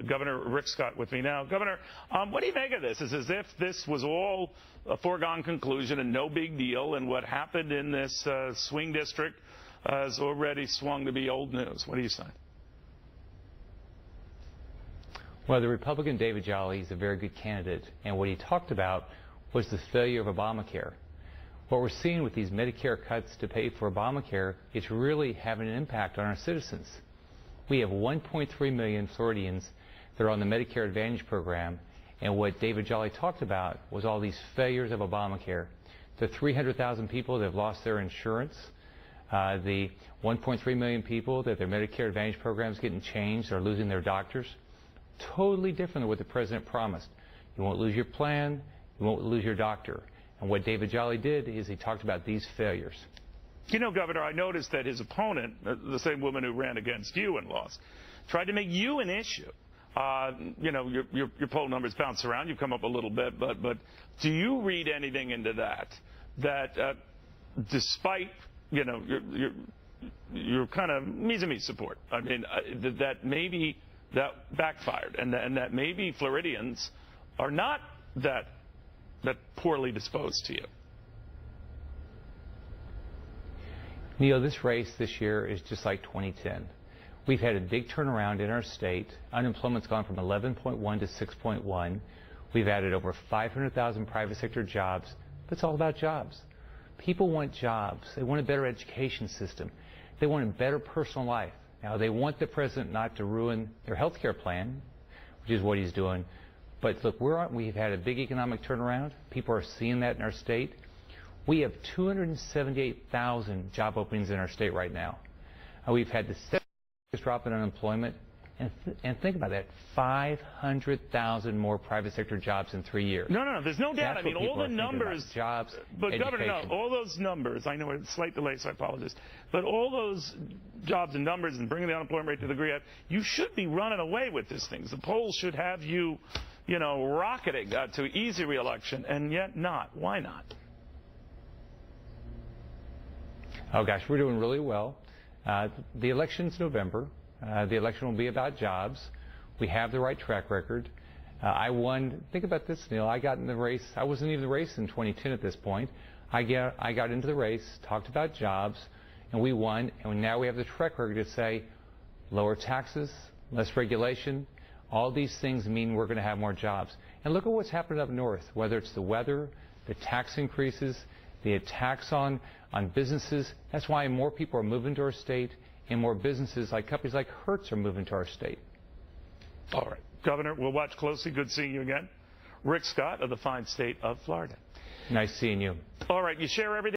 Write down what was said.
Governor Rick Scott with me now. Governor, what do you make of this? It's as if this was all a foregone conclusion and no big deal, and what happened in this swing district has already swung to be old news. What do you say? Well, the Republican David Jolly is a very good candidate, and what he talked about was the failure of Obamacare. What we're seeing with these Medicare cuts to pay for Obamacare is really having an impact on our citizens. We have 1.3 million Floridians that are on the Medicare Advantage program, and what David Jolly talked about was all these failures of Obamacare. The 300,000 people that have lost their insurance, the 1.3 million people that their Medicare Advantage program is getting changed or losing their doctors. Totally different than what the president promised. You won't lose your plan, you won't lose your doctor. And what David Jolly did is he talked about these failures. You know, Governor, I noticed that his opponent, the same woman who ran against you and lost, tried to make you an issue. You know, your poll numbers bounce around. You've come up a little bit, but do you read anything into that? That despite, you know, your kind of mise-a-mise support, I mean, that maybe that backfired, and that maybe Floridians are not that poorly disposed to you. Neil, this race this year is just like 2010. We've had a big turnaround in our state. Unemployment's gone from 11.1 to 6.1. We've added over 500,000 private sector jobs. It's all about jobs. People want jobs. They want a better education system. They want a better personal life. Now, they want the president not to ruin their health care plan, which is what he's doing. But look, we've had a big economic turnaround. People are seeing that in our state. We have 278,000 job openings in our state right now. We've had the biggest drop in unemployment. And think about that, 500,000 more private sector jobs in 3 years. No, there's no doubt. I mean, all the numbers, jobs, but education. Governor, no, all those numbers, I know it's a slight delay, so I apologize, but all those jobs and numbers and bringing the unemployment rate to the degree you should be running away with these things. The polls should have you, you know, rocketing to easy re-election, and yet not. Why not? Oh, gosh, we're doing really well. The election's November. The election will be about jobs. We have the right track record. I won. Think about this, Neil. I got in the race. I wasn't even in the race in 2010 at this point. I got into the race, talked about jobs, and we won. And now we have the track record to say lower taxes, less regulation. All these things mean we're going to have more jobs. And look at what's happened up north, whether it's the weather, the tax increases, the attacks on businesses. That's why more people are moving to our state, and more businesses like companies like Hertz are moving to our state. All right. Governor, we'll watch closely. Good seeing you again. Rick Scott of the fine state of Florida. Nice seeing you. All right. You share everything.